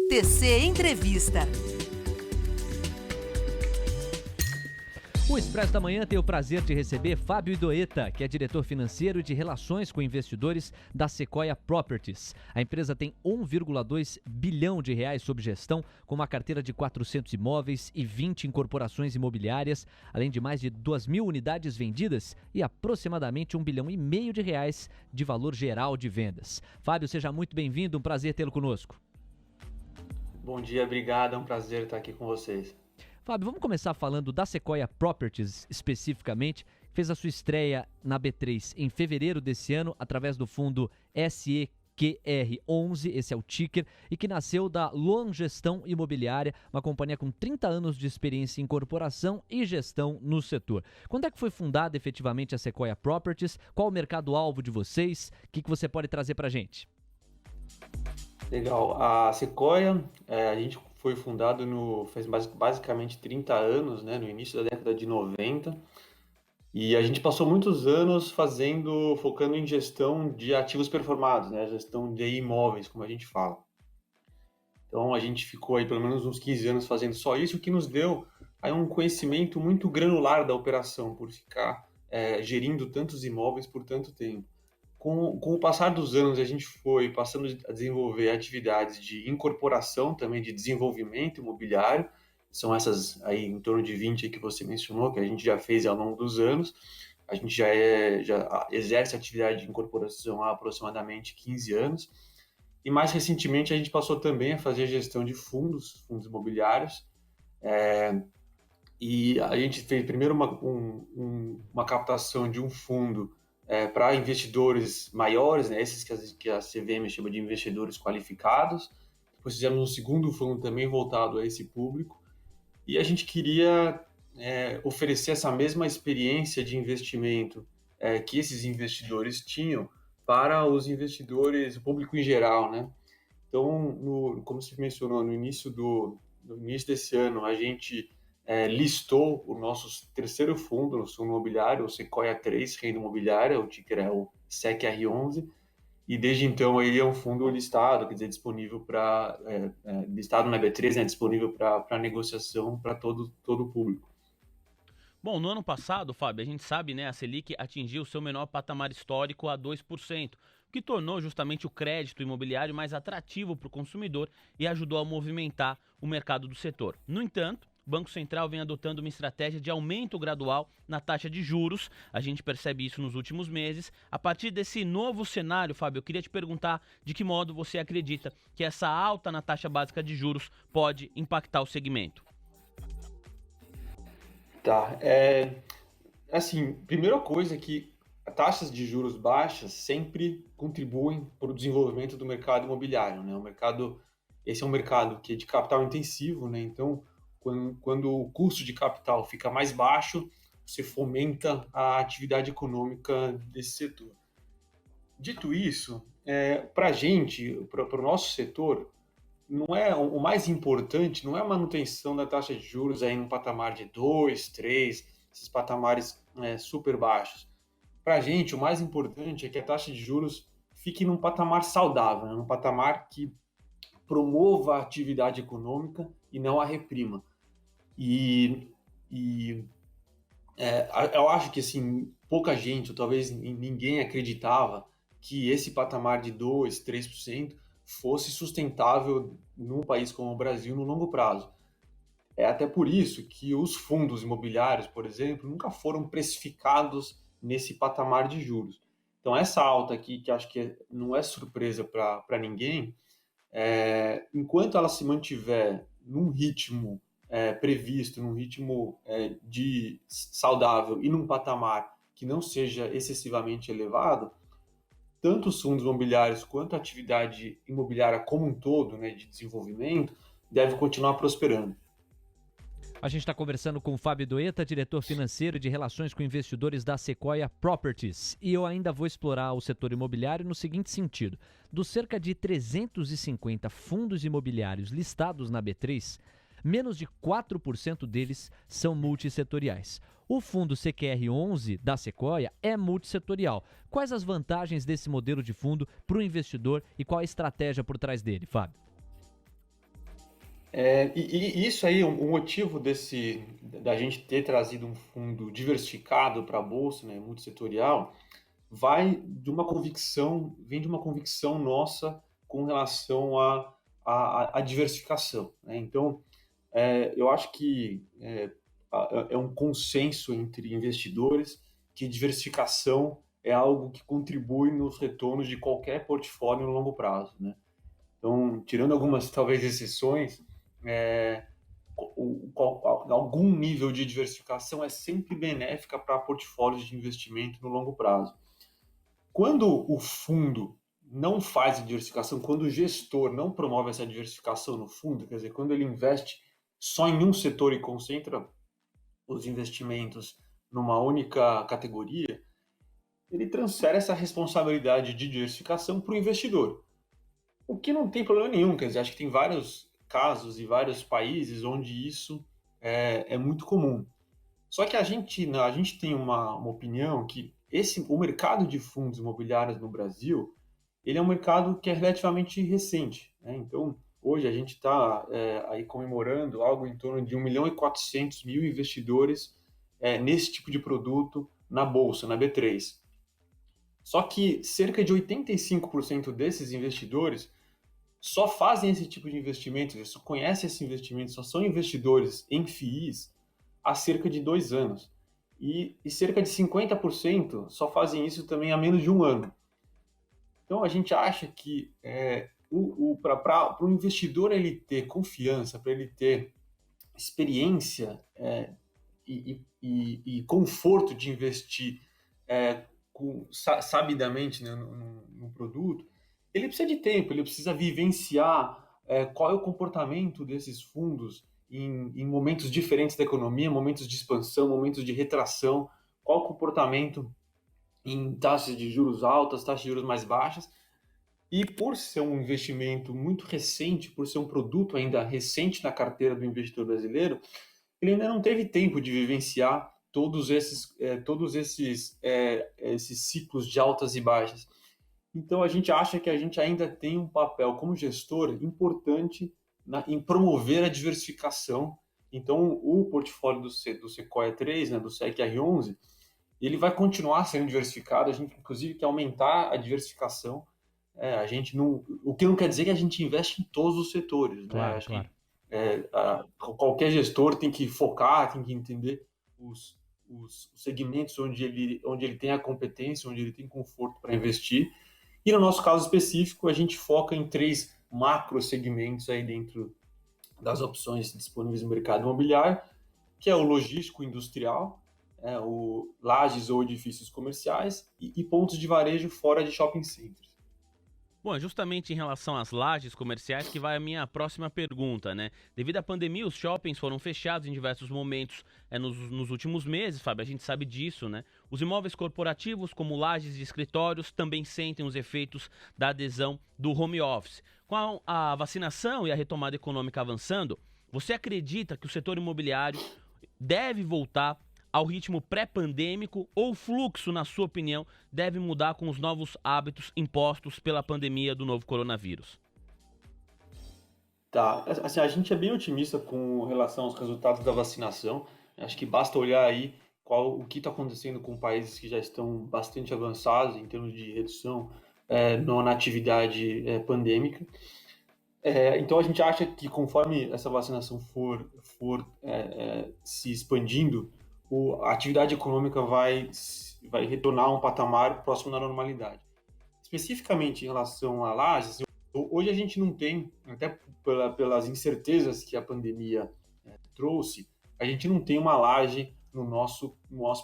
TC Entrevista. O Expresso da Manhã tem o prazer de receber Fábio Idoeta, que é diretor financeiro de relações com investidores da Sequoia Properties. A empresa tem 1,2 bilhão de reais sob gestão, com uma carteira de 400 imóveis e 20 incorporações imobiliárias, além de mais de 2.000 unidades vendidas e aproximadamente 1,5 bilhão de reais de valor geral de vendas. Fábio, seja muito bem-vindo, um prazer tê-lo conosco. Bom dia, obrigado, é um prazer estar aqui com vocês. Fábio, vamos começar falando da Sequoia Properties especificamente, que fez a sua estreia na B3 em fevereiro desse ano, através do fundo SEQR11, esse é o ticker, e que nasceu da Loan Gestão Imobiliária, uma companhia com 30 anos de experiência em incorporação e gestão no setor. Quando é que foi fundada efetivamente a Sequoia Properties? Qual o mercado-alvo de vocês? O que você pode trazer para a gente? Legal, a Sequoia, a gente foi fundado faz basicamente 30 anos, né, no início da década de 90, e a gente passou muitos anos focando em gestão de ativos performados, né, gestão de imóveis, como a gente fala. Então a gente ficou aí pelo menos uns 15 anos fazendo só isso, o que nos deu aí um conhecimento muito granular da operação, por ficar gerindo tantos imóveis por tanto tempo. Com o passar dos anos, a gente foi passando a desenvolver atividades de incorporação, também de desenvolvimento imobiliário, são essas aí em torno de 20 que você mencionou, que a gente já fez ao longo dos anos. A gente já exerce atividade de incorporação há aproximadamente 15 anos. E mais recentemente, a gente passou também a fazer gestão de fundos imobiliários. E a gente fez primeiro uma captação de um fundo para investidores maiores, né, esses que a CVM chama de investidores qualificados. Depois fizemos um segundo fundo também voltado a esse público. E a gente queria oferecer essa mesma experiência de investimento que esses investidores tinham para os investidores, o público em geral, né? Então, como você mencionou, no início desse ano, a gente listou o nosso terceiro fundo imobiliário, o Sequoia 3, Renda Imobiliária, o ticker é o SEQR11, e desde então ele é um fundo listado, quer dizer, disponível listado na B3, né, disponível para negociação para todo o público. Bom, no ano passado, Fábio, a gente sabe, né, a Selic atingiu seu menor patamar histórico a 2%, o que tornou justamente o crédito imobiliário mais atrativo para o consumidor e ajudou a movimentar o mercado do setor. No entanto, o Banco Central vem adotando uma estratégia de aumento gradual na taxa de juros. A gente percebe isso nos últimos meses. A partir desse novo cenário, Fábio, eu queria te perguntar de que modo você acredita que essa alta na taxa básica de juros pode impactar o segmento. Tá, assim, primeira coisa é que taxas de juros baixas sempre contribuem para o desenvolvimento do mercado imobiliário, né? Esse é um mercado que é de capital intensivo, né? Então, quando o custo de capital fica mais baixo, você fomenta a atividade econômica desse setor. Dito isso, para a gente, para o nosso setor, não é o mais importante, não é a manutenção da taxa de juros aí num patamar de 2, 3, esses patamares super baixos. Para a gente, o mais importante é que a taxa de juros fique num patamar saudável, né? Num patamar que promova a atividade econômica e não a reprima. Eu acho que assim, pouca gente, ou talvez ninguém acreditava que esse patamar de 2, 3% fosse sustentável num país como o Brasil no longo prazo. É até por isso que os fundos imobiliários, por exemplo, nunca foram precificados nesse patamar de juros. Então, essa alta aqui, que acho que não é surpresa para ninguém, enquanto ela se mantiver num ritmo previsto, num ritmo de saudável e num patamar que não seja excessivamente elevado, tanto os fundos imobiliários quanto a atividade imobiliária como um todo, né, de desenvolvimento, deve continuar prosperando. A gente está conversando com o Fábio Idoeta, diretor financeiro de relações com investidores da Sequoia Properties. E eu ainda vou explorar o setor imobiliário no seguinte sentido. Dos cerca de 350 fundos imobiliários listados na B3, menos de 4% deles são multissetoriais. O fundo CQR11 da Sequoia é multissetorial. Quais as vantagens desse modelo de fundo para o investidor e qual a estratégia por trás dele, Fábio? E isso aí, o motivo da gente ter trazido um fundo diversificado para a Bolsa, né, multissetorial, vem de uma convicção nossa com relação à diversificação, né? Então, eu acho que é um consenso entre investidores que diversificação é algo que contribui nos retornos de qualquer portfólio no longo prazo, né? Então, tirando algumas, talvez, exceções, é, algum nível de diversificação é sempre benéfica para portfólios de investimento no longo prazo. Quando o fundo não faz a diversificação, quando o gestor não promove essa diversificação no fundo, quer dizer, quando ele investe só em um setor e concentra os investimentos numa única categoria, ele transfere essa responsabilidade de diversificação para o investidor. O que não tem problema nenhum, quer dizer, acho que tem vários casos e vários países onde isso é muito comum. Só que a gente tem uma opinião que o mercado de fundos imobiliários no Brasil, ele é um mercado que é relativamente recente, né? Então, hoje a gente está aí comemorando algo em torno de 1.400.000 investidores nesse tipo de produto na Bolsa, na B3. Só que cerca de 85% desses investidores só fazem esse tipo de investimento, eles só conhecem esse investimento, só são investidores em FIIs há cerca de 2 anos. E cerca de 50% só fazem isso também há menos de um ano. Então a gente acha que para o investidor ele ter confiança, para ele ter experiência e conforto de investir sabidamente, né, no produto, ele precisa de tempo, ele precisa vivenciar qual é o comportamento desses fundos em momentos diferentes da economia, momentos de expansão, momentos de retração, qual o comportamento em taxas de juros altas, taxas de juros mais baixas. E por ser um investimento muito recente, por ser um produto ainda recente na carteira do investidor brasileiro, ele ainda não teve tempo de vivenciar esses ciclos de altas e baixas. Então, a gente acha que a gente ainda tem um papel como gestor importante em promover a diversificação. Então, o portfólio do Sequoia 3, né, do SEC R11, ele vai continuar sendo diversificado. A gente, inclusive, quer aumentar a diversificação. A gente não, o que não quer dizer que a gente investe em todos os setores, né? Claro, Acho claro. que qualquer gestor tem que focar, tem que entender os segmentos onde ele tem a competência, onde ele tem conforto para investir. E no nosso caso específico, a gente foca em 3 macro segmentos aí dentro das opções disponíveis no mercado imobiliário, que é o logístico industrial, o lajes ou edifícios comerciais e pontos de varejo fora de shopping centers. Bom, é justamente em relação às lajes comerciais que vai a minha próxima pergunta, né? Devido à pandemia, os shoppings foram fechados em diversos momentos nos últimos meses, Fábio, a gente sabe disso, né? Os imóveis corporativos, como lajes de escritórios, também sentem os efeitos da adesão do home office. Com a vacinação e a retomada econômica avançando, você acredita que o setor imobiliário deve voltar ao ritmo pré-pandêmico ou o fluxo, na sua opinião, deve mudar com os novos hábitos impostos pela pandemia do novo coronavírus? Tá, assim, a gente é bem otimista com relação aos resultados da vacinação. Acho que basta olhar aí o que está acontecendo com países que já estão bastante avançados em termos de redução na atividade pandêmica. Então a gente acha que conforme essa vacinação for se expandindo, a atividade econômica vai retornar a um patamar próximo da normalidade. Especificamente em relação a lajes, hoje a gente não tem, até pelas incertezas que a pandemia trouxe, a gente não tem uma laje no nosso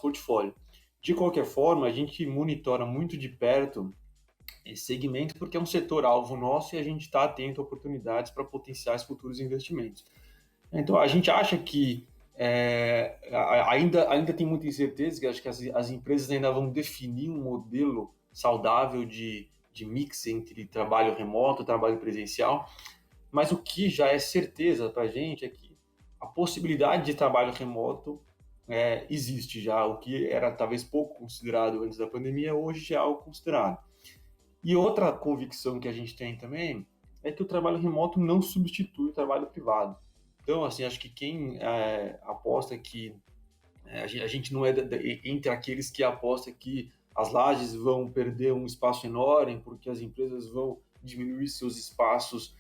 portfólio. De qualquer forma, a gente monitora muito de perto esse segmento porque é um setor alvo nosso e a gente está atento a oportunidades para potenciais futuros investimentos. Então, a gente acha que ainda tem muita incerteza, que acho que as empresas ainda vão definir um modelo saudável de mix entre trabalho remoto e trabalho presencial, mas o que já é certeza para a gente é que a possibilidade de trabalho remoto existe já, o que era talvez pouco considerado antes da pandemia, hoje já é algo considerado. E outra convicção que a gente tem também é que o trabalho remoto não substitui o trabalho privado. Então, assim, acho que quem aposta que a gente não é entre aqueles que aposta que as lajes vão perder um espaço enorme porque as empresas vão diminuir seus espaços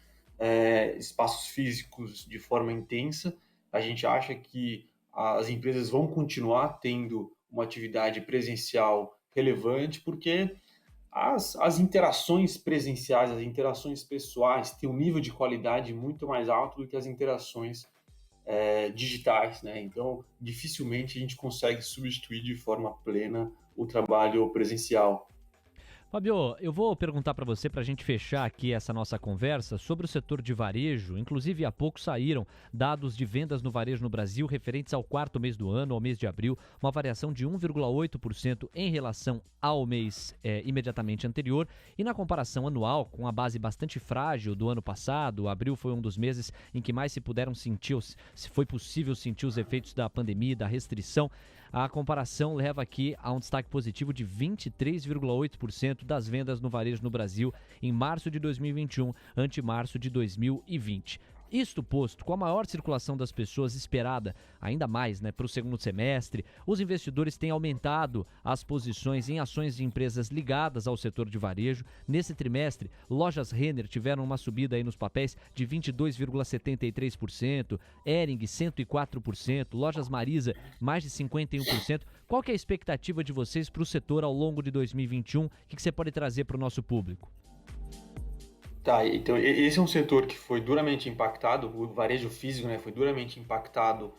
físicos de forma intensa. A gente acha que as empresas vão continuar tendo uma atividade presencial relevante, porque as interações presenciais, as interações pessoais têm um nível de qualidade muito mais alto do que as interações digitais, né? Então, dificilmente a gente consegue substituir de forma plena o trabalho presencial. Fabio, eu vou perguntar para você, para a gente fechar aqui essa nossa conversa, sobre o setor de varejo. Inclusive, há pouco saíram dados de vendas no varejo no Brasil referentes ao quarto mês do ano, ao mês de abril, uma variação de 1,8% em relação ao mês imediatamente anterior. E na comparação anual, com a base bastante frágil do ano passado, abril foi um dos meses em que mais se foi possível sentir os efeitos da pandemia, da restrição. A comparação leva aqui a um destaque positivo de 23,8% das vendas no varejo no Brasil em março de 2021 ante março de 2020. Isto posto, com a maior circulação das pessoas esperada, ainda mais para o segundo semestre, os investidores têm aumentado as posições em ações de empresas ligadas ao setor de varejo. Nesse trimestre, lojas Renner tiveram uma subida aí nos papéis de 22,73%, Hering 104%, lojas Marisa mais de 51%. Qual que é a expectativa de vocês para o setor ao longo de 2021? O que você pode trazer para o nosso público? Tá, então esse é um setor que foi duramente impactado, o varejo físico, né, foi duramente impactado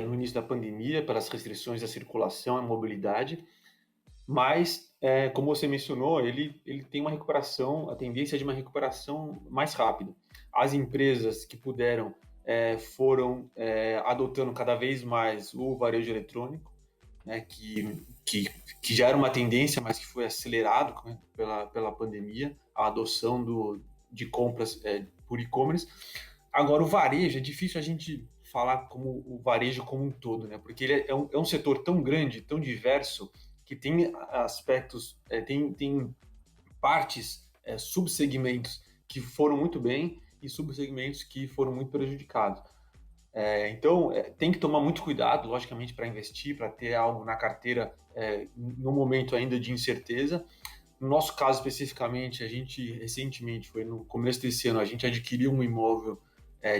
no início da pandemia pelas restrições à circulação e à mobilidade, mas, como você mencionou, ele tem uma recuperação, a tendência é de uma recuperação mais rápida. As empresas que puderam foram adotando cada vez mais o varejo eletrônico, né, que já era uma tendência, mas que foi acelerado, né, pela pandemia, a adoção de compras por e-commerce. Agora, o varejo, é difícil a gente falar como o varejo como um todo, né? Porque ele é um setor tão grande, tão diverso, que tem aspectos, tem partes, subsegmentos que foram muito bem e subsegmentos que foram muito prejudicados. Então, tem que tomar muito cuidado, logicamente, para investir, para ter algo na carteira no momento ainda de incerteza. No nosso caso, especificamente, a gente recentemente, foi no começo desse ano, a gente adquiriu um imóvel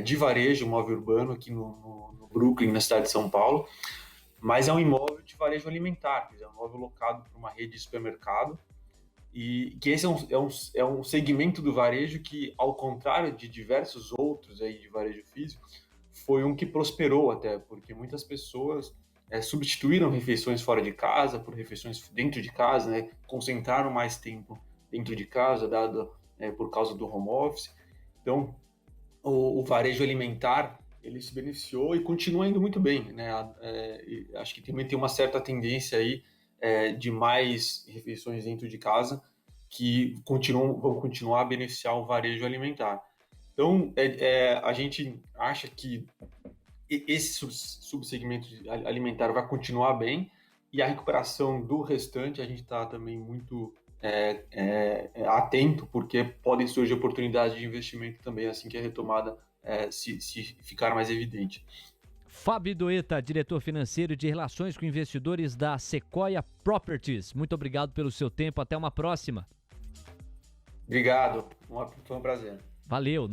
de varejo, um imóvel urbano aqui no Brooklyn, na cidade de São Paulo, mas é um imóvel de varejo alimentar, quer dizer, é um imóvel locado por uma rede de supermercado, e que esse é um segmento do varejo que, ao contrário de diversos outros aí de varejo físico, foi um que prosperou até, porque muitas pessoas substituíram refeições fora de casa por refeições dentro de casa, né? Concentraram mais tempo dentro de casa, por causa do home office. Então, o varejo alimentar, ele se beneficiou e continua indo muito bem, né? Acho que também tem uma certa tendência aí de mais refeições dentro de casa que vão continuar a beneficiar o varejo alimentar. Então, a gente acha que esse subsegmento alimentar vai continuar bem e a recuperação do restante a gente está também muito atento, porque podem surgir oportunidades de investimento também assim que a retomada se ficar mais evidente. Fábio Doeta, diretor financeiro de Relações com Investidores da Sequoia Properties. Muito obrigado pelo seu tempo. Até uma próxima. Obrigado. Foi um prazer. Valeu.